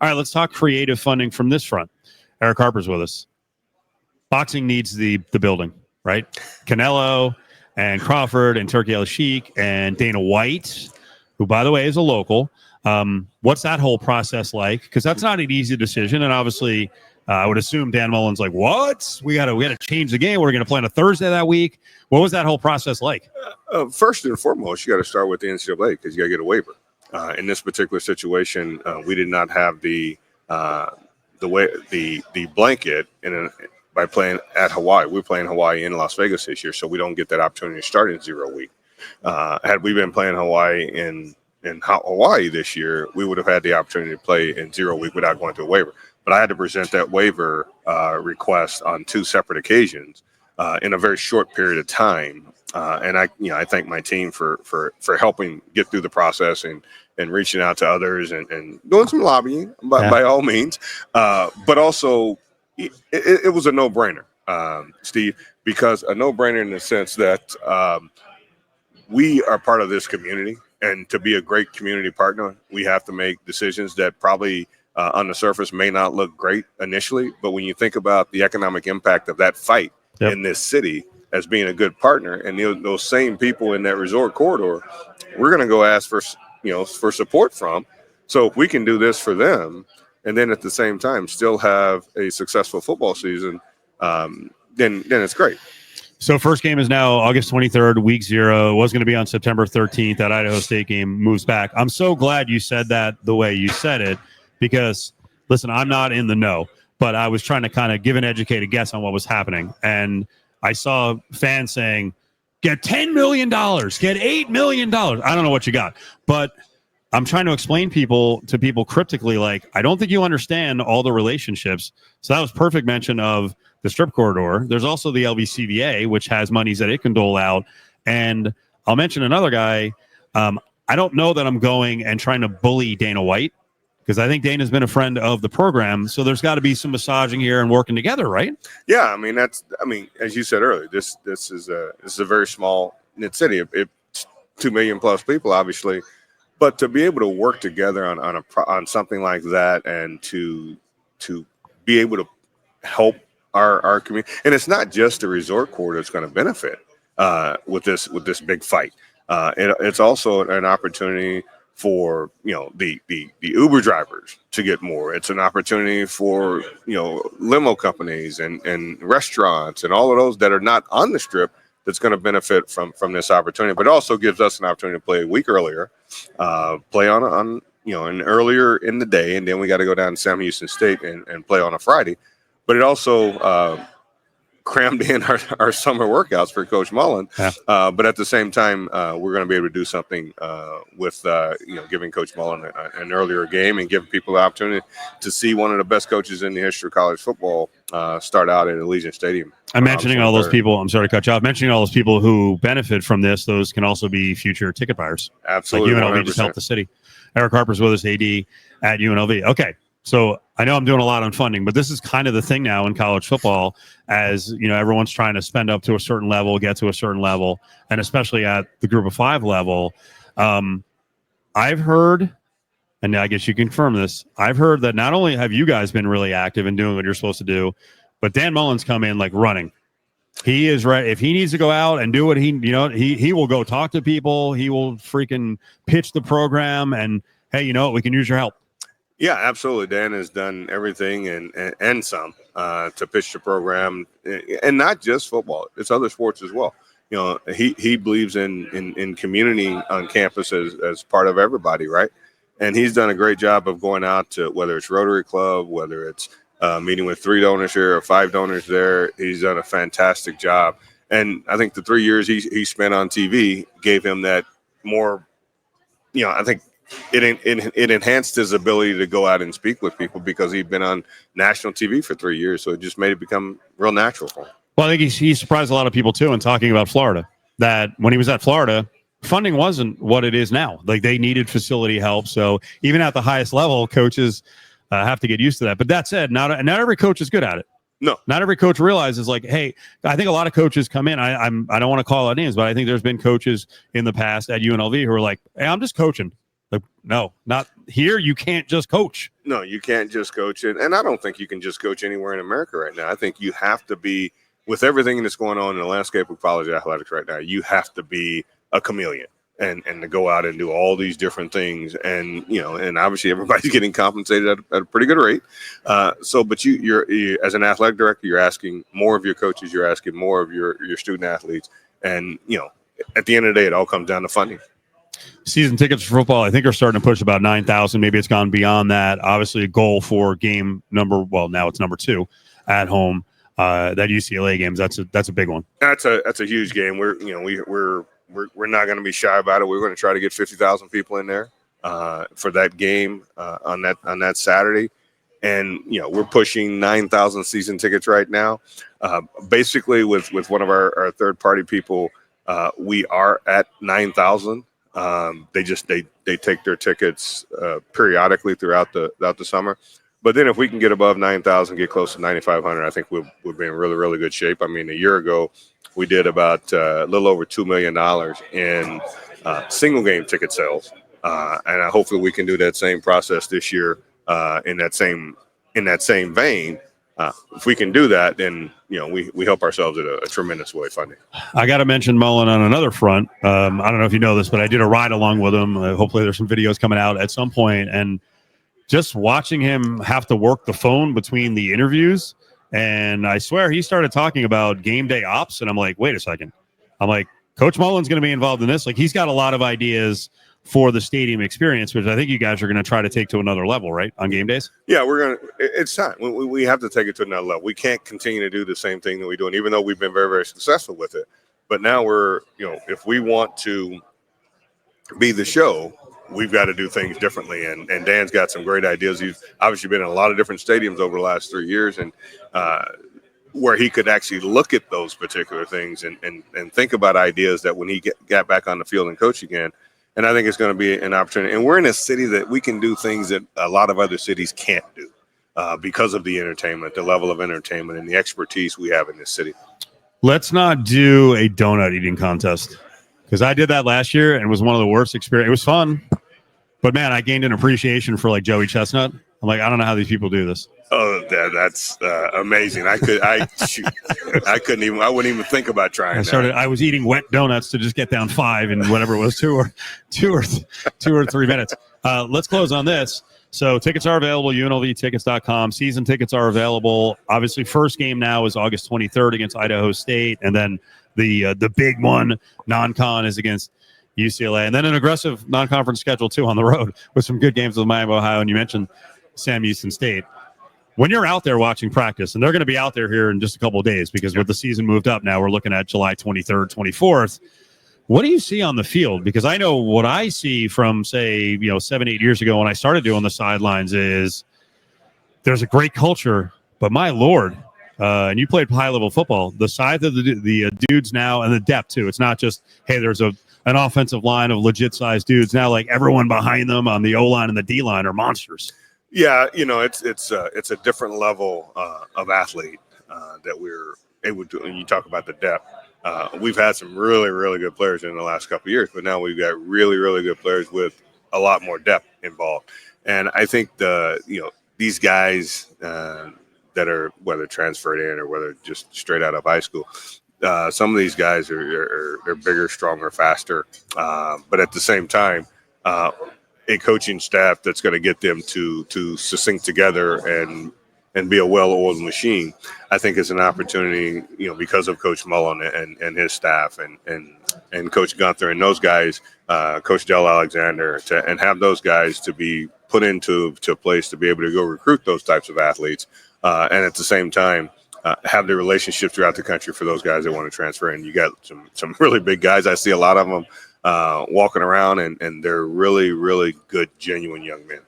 All right, let's talk creative funding from this front. Erick Harper's with us. Boxing needs the building, right? Canelo and Crawford and Turkey Al-Sheikh and Dana White, who, by the way, is a local. What's that whole process like? Because that's not an easy decision. And obviously, I would assume Dan Mullen's like, what? We got to change the game. We're going to play on a Thursday that week. What was that whole process like? First and foremost, you got to start with the NCAA because you got to get a waiver. In this particular situation, we did not have the blanket by playing at Hawaii. We're playing Hawaii in Las Vegas this year, so we don't get that opportunity to start in 0 week. Had we been playing Hawaii in Hawaii this year, we would have had the opportunity to play in 0 week without going to a waiver. But I had to present that waiver request on 2 separate occasions in a very short period of time. And I thank my team for helping get through the process and reaching out to others and doing some lobbying by all means. But also, it was a no-brainer, Steve, because a no-brainer in the sense that we are part of this community. And to be a great community partner, we have to make decisions that probably on the surface may not look great initially. But when you think about the economic impact of that fight in this city as being a good partner, and those same people in that resort corridor, we're going to go ask for support from. So if we can do this for them, and then at the same time still have a successful football season, then it's great. So first game is now August 23rd, week 0. It was going to be on September 13th. That Idaho State game moves back. I'm so glad you said that the way you said it because, listen, I'm not in the know, but I was trying to kind of give an educated guess on what was happening. And I saw fans saying, get $10 million, get $8 million. I don't know what you got, but I'm trying to explain to people cryptically, like, I don't think you understand all the relationships. So that was perfect mention of the strip corridor. There's also the LVCVA, which has monies that it can dole out. And I'll mention another guy. I don't know that I'm going and trying to bully Dana White because I think Dana's been a friend of the program. So there's got to be some massaging here and working together, right? Yeah, as you said earlier, this is a very small knit city. It's 2 million plus people, obviously. But to be able to work together on something like that and to be able to help our community, and it's not just the resort corridor that's going to benefit with this big fight. It's also an opportunity for the Uber drivers to get more. It's an opportunity for limo companies and restaurants and all of those that are not on the strip that's going to benefit from this opportunity. But it also gives us an opportunity to play a week earlier, play on an earlier in the day, and then we got to go down to Sam Houston State and play on a Friday. But it also crammed in our summer workouts for Coach Mullen. Yeah. But at the same time, we're going to be able to do something with giving Coach Mullen an earlier game and giving people the opportunity to see one of the best coaches in the history of college football start out at Allegiant Stadium. I'm mentioning all those people. I'm sorry to cut you off. Mentioning all those people who benefit from this. Those can also be future ticket buyers. Absolutely. Like UNLV 100%. Just helped the city. Erick Harper's with us, AD at UNLV. Okay. So I know I'm doing a lot on funding, but this is kind of the thing now in college football, as everyone's trying to spend up to a certain level, get to a certain level, and especially at the Group of 5 level. I've heard, and I guess you confirm this, I've heard that not only have you guys been really active in doing what you're supposed to do, but Dan Mullen's come in like running. He is right. If he needs to go out and do what he will go talk to people. He will freaking pitch the program, and hey, we can use your help. Yeah, absolutely. Dan has done everything and some to pitch the program, and not just football. It's other sports as well. He believes in community on campus as part of everybody, right? And he's done a great job of going out to whether it's Rotary Club, whether it's meeting with 3 donors here or 5 donors there. He's done a fantastic job. And I think the 3 years he spent on TV gave him that more, I think, it enhanced his ability to go out and speak with people because he'd been on national TV for 3 years. So it just made it become real natural for him. Well, I think he surprised a lot of people, too, in talking about Florida, that when he was at Florida, funding wasn't what it is now. Like, they needed facility help. So even at the highest level, coaches have to get used to that. But that said, not every coach is good at it. No, not every coach realizes, like, hey, I think a lot of coaches come in. I don't want to call out names, but I think there's been coaches in the past at UNLV who are like, hey, I'm just coaching. Like, no, not here. You can't just coach. No, you can't just coach it. And I don't think you can just coach anywhere in America right now. I think you have to be, with everything that's going on in the landscape of college athletics right now, you have to be a chameleon and to go out and do all these different things. And, and obviously everybody's getting compensated at a pretty good rate. But you're as an athletic director, you're asking more of your coaches, you're asking more of your student athletes. And, at the end of the day, it all comes down to funding. Season tickets for football, I think, are starting to push about 9,000. Maybe it's gone beyond that. Obviously, a goal for game now it's number 2 at home. That UCLA game, that's a big one. That's a huge game. We're not going to be shy about it. We're going to try to get 50,000 people in there for that game on that Saturday. And we're pushing 9,000 season tickets right now. Basically, with one of our third party people, we are at 9,000. They take their tickets periodically throughout the summer. But then if we can get above 9,000, get close to 9,500, I think we'll be in really, really good shape. I mean, a year ago, we did about a little over $2 million in single game ticket sales. And hopefully we can do that same process this year in that same vein. If we can do that, then we help ourselves in a tremendous way funding. I got to mention Mullen on another front. I don't know if you know this, but I did a ride along with him. Hopefully there's some videos coming out at some point, and just watching him have to work the phone between the interviews, and I swear he started talking about game day ops, and I'm like, wait a second. I'm like, Coach Mullen's going to be involved in this. Like, he's got a lot of ideas for the stadium experience, which I think you guys are going to try to take to another level, right, on game days? Yeah, it's time. We have to take it to another level. We can't continue to do the same thing that we're doing, even though we've been very, very successful with it. But now if we want to be the show, we've got to do things differently. And Dan's got some great ideas. He's obviously been in a lot of different stadiums over the last 3 years, and where he could actually look at those particular things and think about ideas that when he got back on the field and coach again. And I think it's going to be an opportunity. And we're in a city that we can do things that a lot of other cities can't do because of the entertainment, the level of entertainment, and the expertise we have in this city. Let's not do a donut eating contest, because I did that last year and it was one of the worst experiences. It was fun, but man, I gained an appreciation for like Joey Chestnut. I'm like, I don't know how these people do this. Oh, that's amazing. I wouldn't even think about trying. I was eating wet donuts to just get down 5 in whatever it was, two or 3 minutes. Let's close on this. So tickets are available, UNLVtickets.com. Season tickets are available. Obviously, first game now is August 23rd against Idaho State. And then the big one, non-con, is against UCLA. And then an aggressive non-conference schedule, too, on the road with some good games with Miami, Ohio. And you mentioned Sam Houston State. When you're out there watching practice, and they're going to be out there here in just a couple of days because with the season moved up now, we're looking at July 23rd, 24th. What do you see on the field? Because I know what I see from, say, 7-8 years ago when I started doing the sidelines is there's a great culture, but my Lord, and you played high-level football, the size of the dudes now and the depth, too. It's not just, hey, there's an offensive line of legit-sized dudes. Now, like, everyone behind them on the O-line and the D-line are monsters. Yeah, it's a different level of athlete that we're able to. When you talk about the depth, we've had some really, really good players in the last couple of years, but now we've got really, really good players with a lot more depth involved. And I think these guys that are whether transferred in or whether just straight out of high school, some of these guys they're bigger, stronger, faster, but at the same time. A coaching staff that's going to get them to sync together and be a well-oiled machine, I think is an opportunity, because of Coach Mullen and his staff and Coach Gunther and those guys, Coach Del Alexander, and have those guys to be put into a place to be able to go recruit those types of athletes, and at the same time have the relationship throughout the country for those guys that want to transfer. And you got some really big guys. I see a lot of them walking around, and they're really, really good, genuine young men.